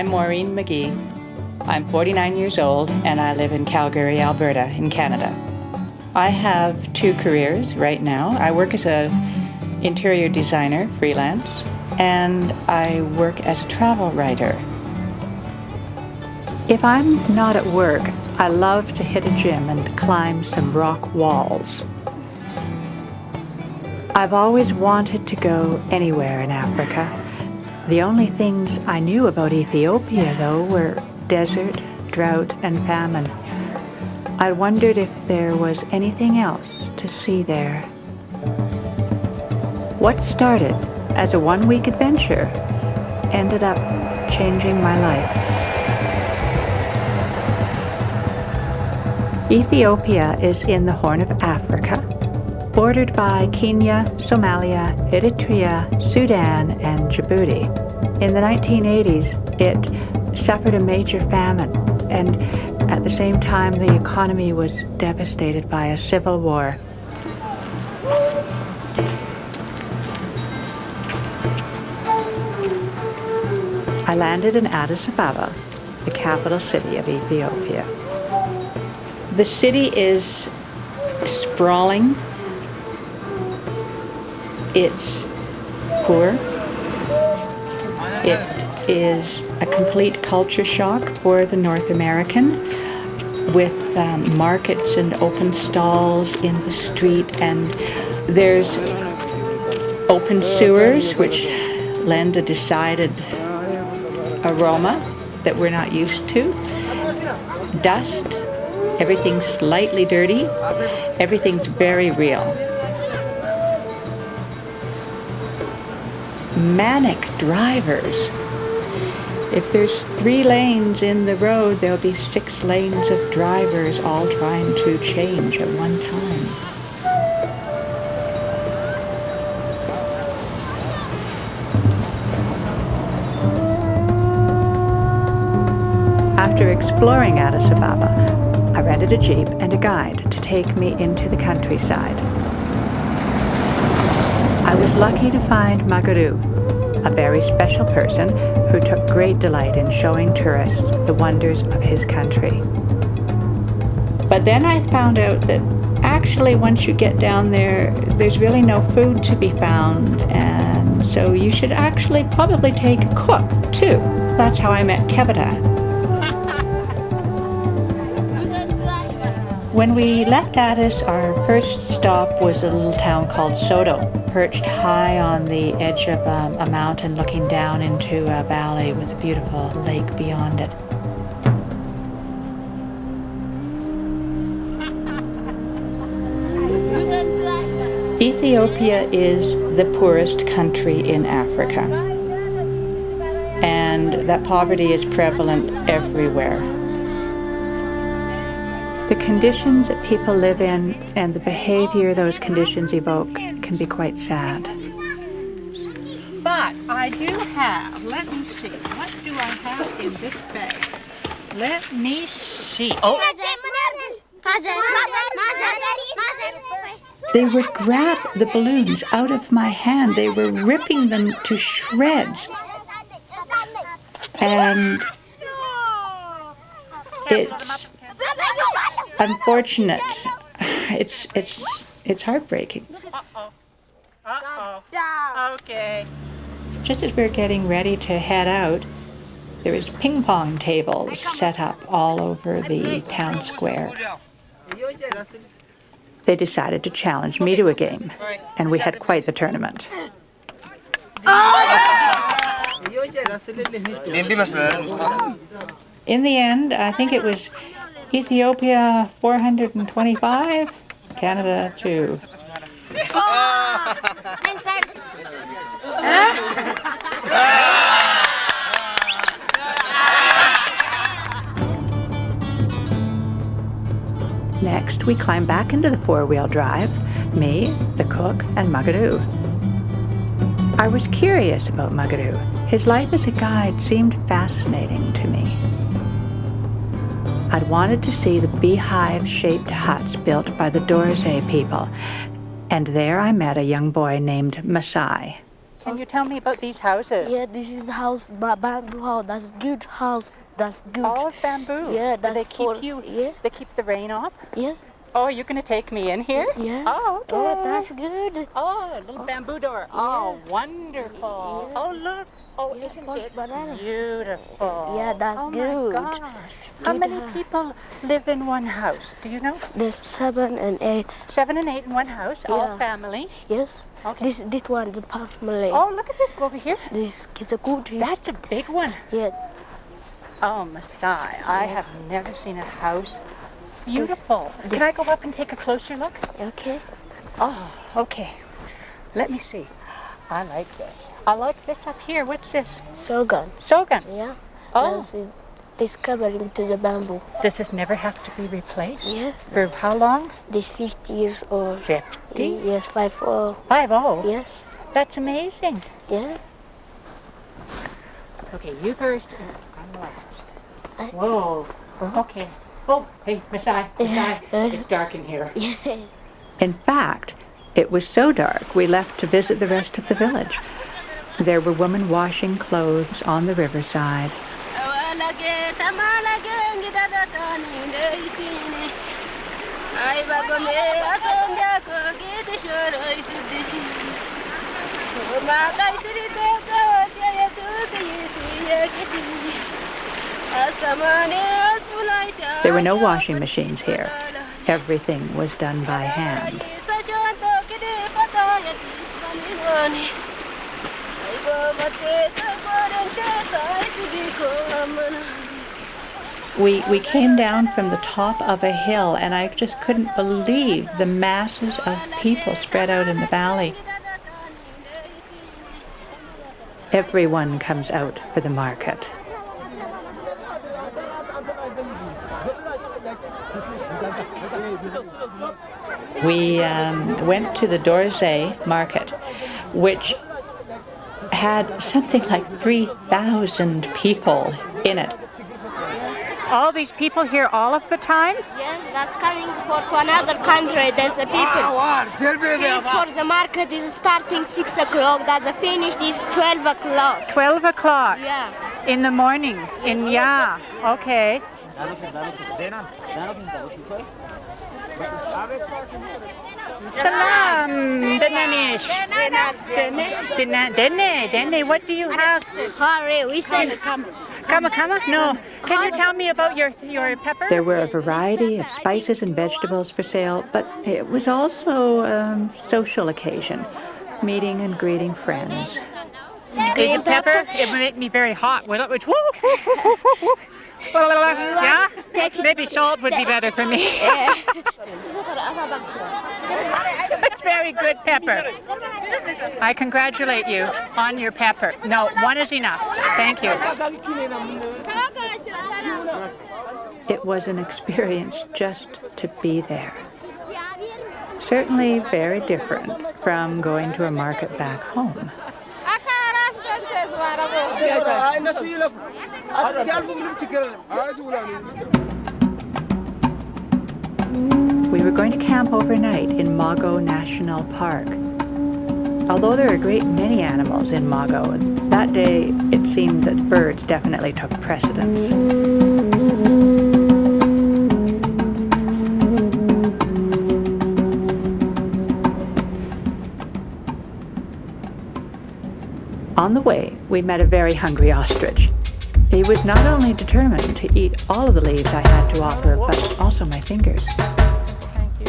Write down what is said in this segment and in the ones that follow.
Maureen Magee. I'm 49 years old and I live in Calgary, Alberta, in Canada. I have two careers right now. I work as an interior designer, freelance, and I work as a travel writer. If I'm not at work, I love to hit a gym and climb some rock walls. I've always wanted to go anywhere in Africa. The only things I knew about Ethiopia, though, were desert, drought, and famine. I wondered if there was anything else to see there. What started as a one-week adventure ended up changing my life. Ethiopia is in the Horn of Africa, bordered by Kenya, Somalia, Eritrea, Sudan, and Djibouti. In the 1980s, it suffered a major famine, and at the same time, the economy was devastated by a civil war. I landed in Addis Ababa, the capital city of Ethiopia. The city is sprawling. It's poor. It is a complete culture shock for the North American, with markets and open stalls in the street, and there's open sewers which lend a decided aroma that we're not used to. Dust, everything's slightly dirty, everything's very real. Manic drivers. If there's 3 lanes in the road, there'll be 6 lanes of drivers all trying to change at one time. After exploring Addis Ababa, I rented a Jeep and a guide to take me into the countryside. I was lucky to find Maguru, a very special person who took great delight in showing tourists the wonders of his country. But then I found out that actually once you get down there, there's really no food to be found, and so you should actually probably take a cook too. That's how I met Kevita. When we left Addis, our first stop was a little town called Sodo, perched high on the edge of a mountain looking down into a valley with a beautiful lake beyond it. Ethiopia is the poorest country in Africa, and that poverty is prevalent everywhere. The conditions that people live in and the behavior those conditions evoke can be quite sad. But I do have, let me see, what do I have in this bag? Let me see. Oh. They would grab the balloons out of my hand. They were ripping them to shreds. And it's unfortunate. It's heartbreaking. Okay. Just as we're getting ready to head out, there was ping pong tables set up all over the town square. They decided to challenge me to a game, and we had quite the tournament. In the end, I think it was Ethiopia 425, Canada 2. Next, we climbed back into the 4-wheel drive, me, the cook, and Maguru. I was curious about Maguru. His life as a guide seemed fascinating to me. I'd wanted to see the beehive-shaped huts built by the Dorze people, and there I met a young boy named Masai. Can you tell me about these houses? Yeah, this is the house, bamboo house. That's good house. That's good. All bamboo. Yeah, Do that's they keep for you? Yeah. They keep the rain off. Yes. Oh, you're gonna take me in here? Yeah. Oh, okay. Oh, that's good. Oh, a little bamboo door. Oh, wonderful. Yeah. Oh, look. Oh, Yeah, isn't post it banana. beautiful? Yeah, that's oh good. My gosh. How Good many house. people live in one house? Do you know? There's 7 and 8. 7 and 8 in one house. All Yeah. family. Yes. Okay. This one, the family. Oh, look at this. Go over here. This is a good. That's a big one. Yeah. Oh, Masai, I have never seen a house beautiful. Can I go up and take a closer look? Okay. Oh, okay. Let me see. I like this. I like this up here. What's this? Sorghum. Sogan. Yeah. Oh, This covering to the bamboo. does this never have to be replaced? Yes. For how long? This 50 years old. 50? Yes, 5 50? Yes. That's amazing. Yeah. Okay, you first. I'm last. Whoa. Okay. Oh, hey, Masai. It's dark in here. In fact, it was so dark we left to visit the rest of the village. There were women washing clothes on the riverside. There were no washing machines here. Everything was done by hand. We came down from the top of a hill, and I just couldn't believe the masses of people spread out in the valley. Everyone comes out for the market. We went to the Dorze market, which had something like 3,000 people in it. All these people here all of the time? Yes, that's coming to another country. There's the people. It's for the market is starting 6 o'clock. That the finish is 12 o'clock. 12 o'clock? Yeah. In the morning? Okay. Salam, Denanish. Dene, what do you have? Sorry, we say come. Kama? No. Can you tell me about your pepper? There were a variety of spices and vegetables for sale, but it was also a social occasion, meeting and greeting friends. Is it pepper? It would make me very hot. Will it? Yeah? Maybe salt would be better for me. Very good pepper. I congratulate you on your pepper. No, one is enough. Thank you. It was an experience just to be there. Certainly very different from going to a market back home. We were going to camp overnight in Mago National Park. Although there are a great many animals in Mago, that day it seemed that birds definitely took precedence. On the way, we met a very hungry ostrich. He was not only determined to eat all of the leaves I had to offer, but also my fingers. Thank you.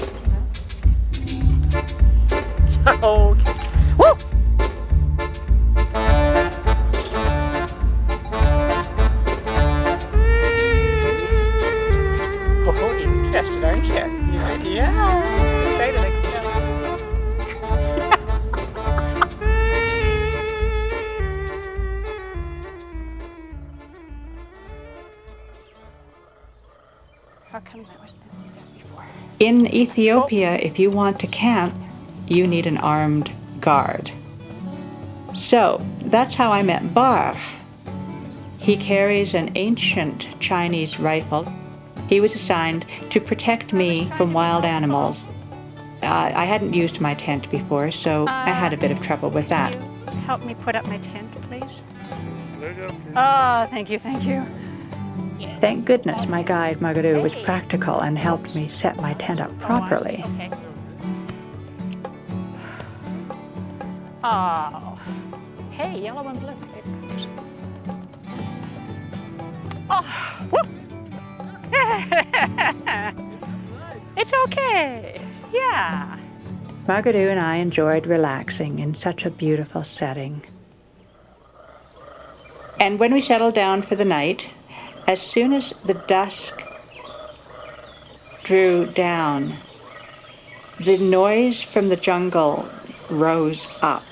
So, woo! Oh, you're interested, aren't you? Yeah. Excited, I can tell. In Ethiopia, if you want to camp, you need an armed guard. So, that's how I met Bar. He carries an ancient Chinese rifle. He was assigned to protect me from wild animals. I hadn't used my tent before, so I had a bit of trouble with that. help me put up my tent, please? Oh, thank you, thank you. Thank goodness my guide Magaru was practical and helped me set my tent up properly. Okay. Oh, hey, yellow and blue. Oh, whoop. It's okay. Yeah. Magaru and I enjoyed relaxing in such a beautiful setting. And when we settled down for the night, as soon as the dusk drew down, the noise from the jungle rose up.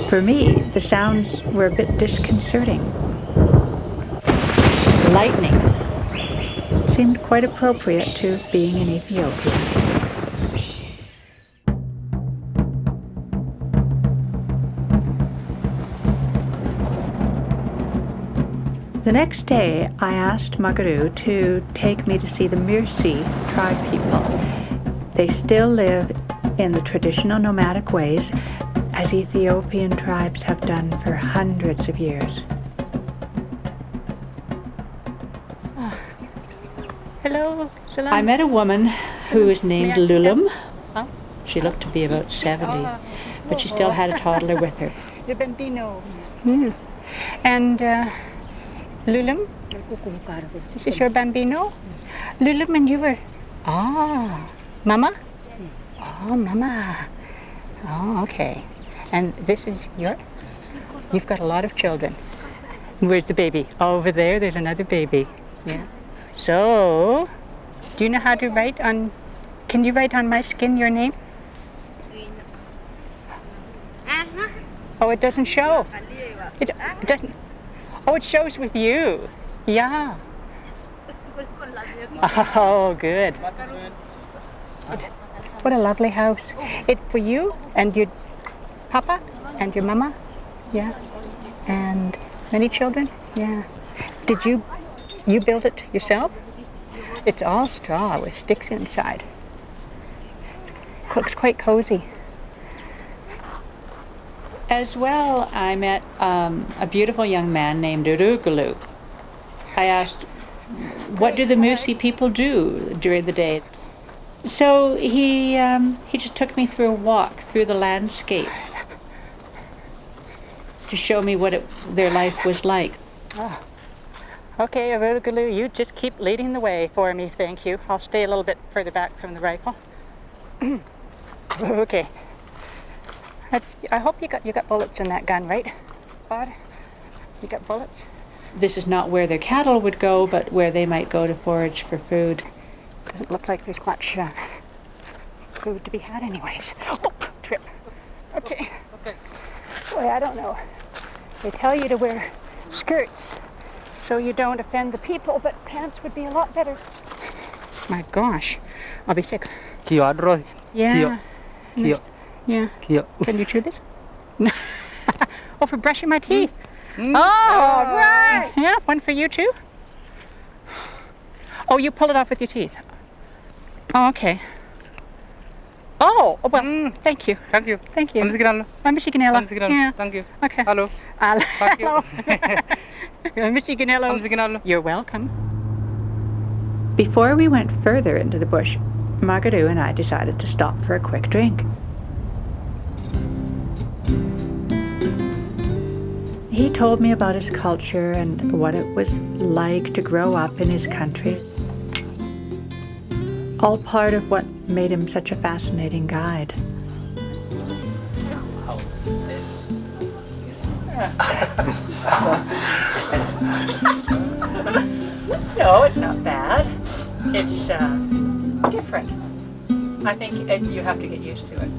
For me, the sounds were a bit disconcerting. Lightning seemed quite appropriate to being in Ethiopia. The next day, I asked Magaru to take me to see the Mirsi tribe people. They still live in the traditional nomadic ways, as Ethiopian tribes have done for hundreds of years. Hello, Salam. I met a woman who was named Lulum. Huh? She looked to be about 70, but she still had a toddler with her. The bambino. And Lulum, this is your bambino? Lulum and you were, Mama? Oh, Mama. Oh, okay. And this is you've got a lot of children. Where's the baby? Over there, there's another baby. Yeah. So, do you know how to write on, can you write on my skin your name? Oh, it doesn't show. It doesn't. Oh, it shows with you. Yeah. Oh, good. What a lovely house. It's for you and your papa and your mama. Yeah. And many children. Yeah. Did you build it yourself? It's all straw with sticks inside. Looks quite cozy. As well, I met a beautiful young man named Urugulu. I asked, what do the Musi people do during the day? So he just took me through a walk through the landscape to show me what their life was like. Oh. Okay, Urugulu, you just keep leading the way for me, thank you. I'll stay a little bit further back from the rifle. Okay. I hope you got bullets in that gun, right, Bod? You got bullets? This is not where their cattle would go, but where they might go to forage for food. Doesn't look like there's much food to be had anyways. Oh, trip. Okay. Boy, I don't know. They tell you to wear skirts so you don't offend the people, but pants would be a lot better. My gosh, I'll be sick. Yeah. Yeah. Can you chew this? Oh, for brushing my teeth. Oh, right. Yeah, one for you too. Oh, you pull it off with your teeth. Oh, okay. Oh, well, thank you. Thank you. Yeah. Thank you. Okay. Hello. Hello. You're welcome. Before we went further into the bush, Magaru and I decided to stop for a quick drink. He told me about his culture and what it was like to grow up in his country. All part of what made him such a fascinating guide. No, it's not bad. It's different. I think you have to get used to it.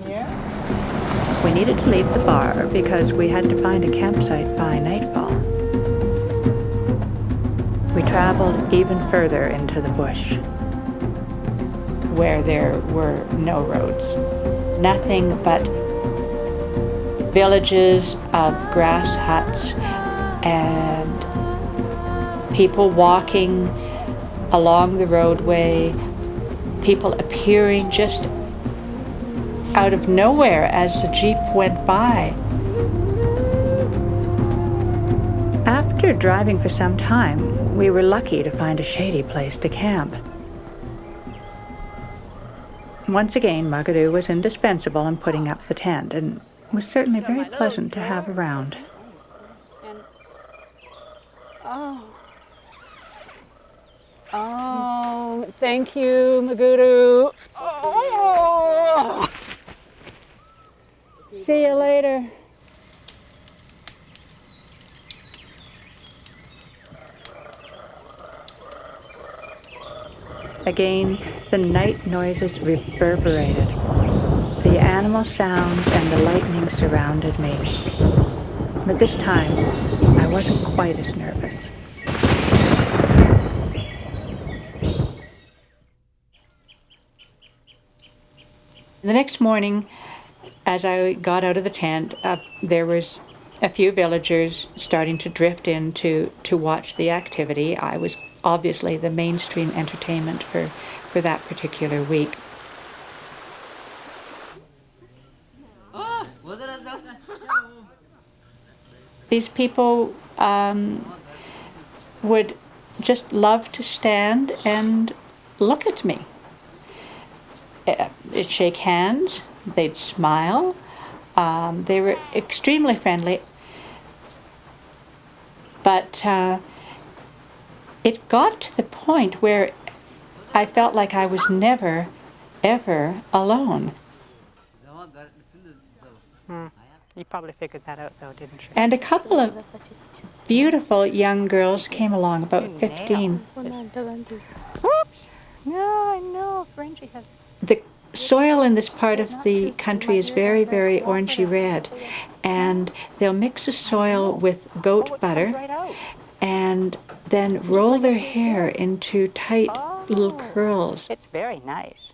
Yeah. We needed to leave the bar because we had to find a campsite by nightfall. We traveled even further into the bush, where there were no roads. Nothing but villages of grass huts and people walking along the roadway people appearing just out of nowhere as the jeep went by. After driving for some time, we were lucky to find a shady place to camp. Once again, Magadoo was indispensable in putting up the tent and was certainly very pleasant to have around. Oh, thank you, Maguru. Oh. See you later. Again, the night noises reverberated. The animal sounds and the lightning surrounded me. But this time, I wasn't quite as nervous. The next morning, as I got out of the tent, there was a few villagers starting to drift in to watch the activity. I was obviously the mainstream entertainment for that particular week. These people would just love to stand and look at me. They'd shake hands, they'd smile. They were extremely friendly. But it got to the point where I felt like I was never, ever alone. You probably figured that out, though, didn't you? And a couple of beautiful young girls came along, about 15. Whoops! No, I know. Frenchie has... The soil in this part of the country is very, very orangey red. And they'll mix the soil with goat butter and then roll their hair into tight little curls. It's very nice.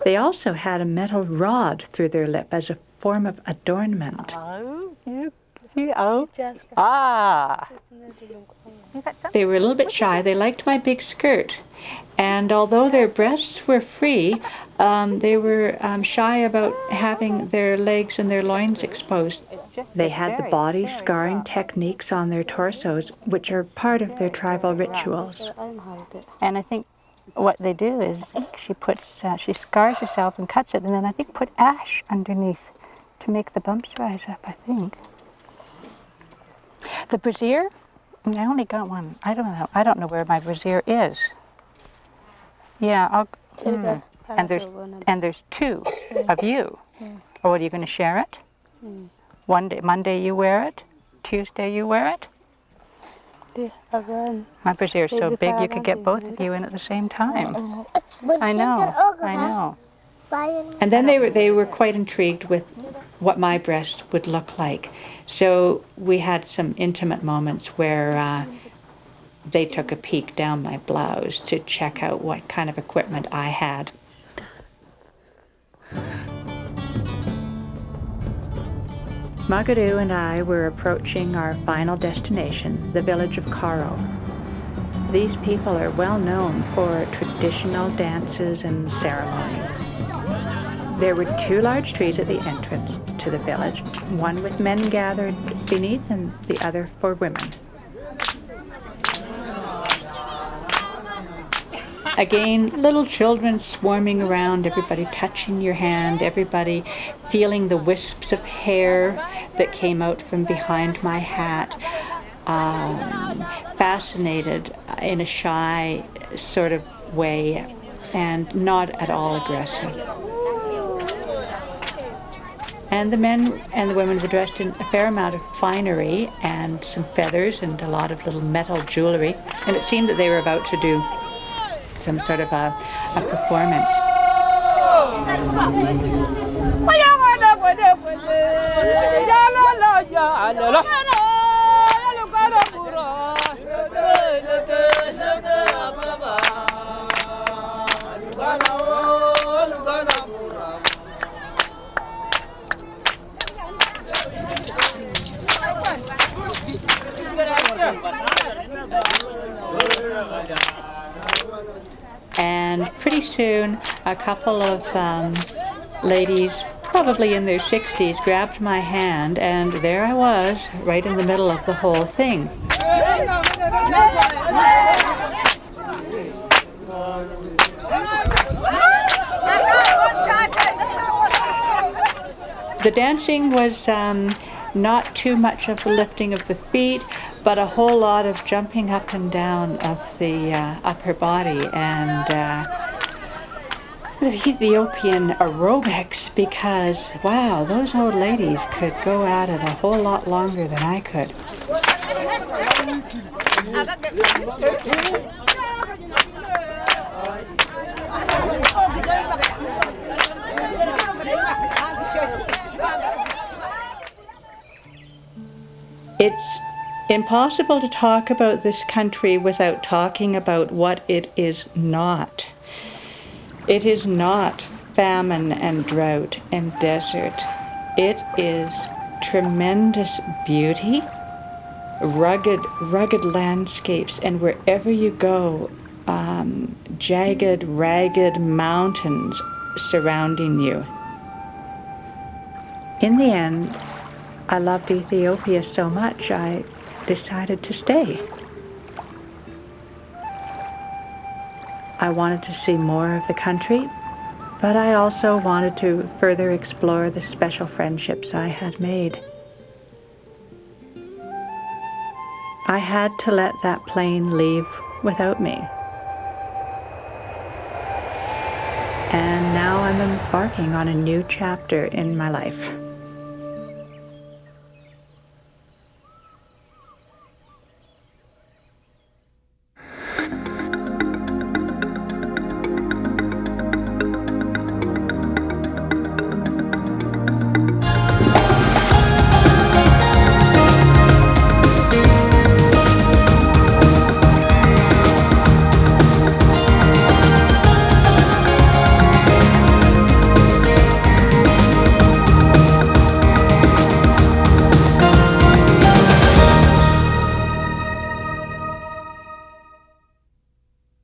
They also had a metal rod through their lip as a form of adornment. Oh, ah! They were a little bit shy. They liked my big skirt. And although their breasts were free, they were shy about having their legs and their loins exposed. They had the body scarring techniques on their torsos, which are part of their tribal rituals. And I think what they do is she scars herself and cuts it, and then I think put ash underneath to make the bumps rise up, I think. The brassiere, I only got one. I don't know where my brassiere is. Yeah, and there's two of you. Or what, are you going to share it? Monday you wear it, Tuesday you wear it. My brassiere is so big you could get both of you in at the same time. I know. And then they were quite intrigued with what my breast would look like. So we had some intimate moments where they took a peek down my blouse to check out what kind of equipment I had. Magadoo and I were approaching our final destination, the village of Karo. These people are well known for traditional dances and ceremonies. There were two large trees at the entrance to the village, one with men gathered beneath and the other for women. Again, little children swarming around, everybody touching your hand, everybody feeling the wisps of hair that came out from behind my hat, fascinated in a shy sort of way and not at all aggressive. And the men and the women were dressed in a fair amount of finery and some feathers and a lot of little metal jewelry, and it seemed that they were about to do some sort of a performance. And pretty pretty soon a couple of ladies, probably in their 60s, grabbed my hand, and there I was, right in the middle of the whole thing. The dancing was not too much of the lifting of the feet, but a whole lot of jumping up and down of the upper body, and the Ethiopian aerobics, because, wow, those old ladies could go at it a whole lot longer than I could. It's impossible to talk about this country without talking about what it is not. It is not famine and drought and desert. It is tremendous beauty, rugged landscapes, and wherever you go, jagged, ragged mountains surrounding you. In the end, I loved Ethiopia so much, I decided to stay. I wanted to see more of the country, but I also wanted to further explore the special friendships I had made. I had to let that plane leave without me. And now I'm embarking on a new chapter in my life.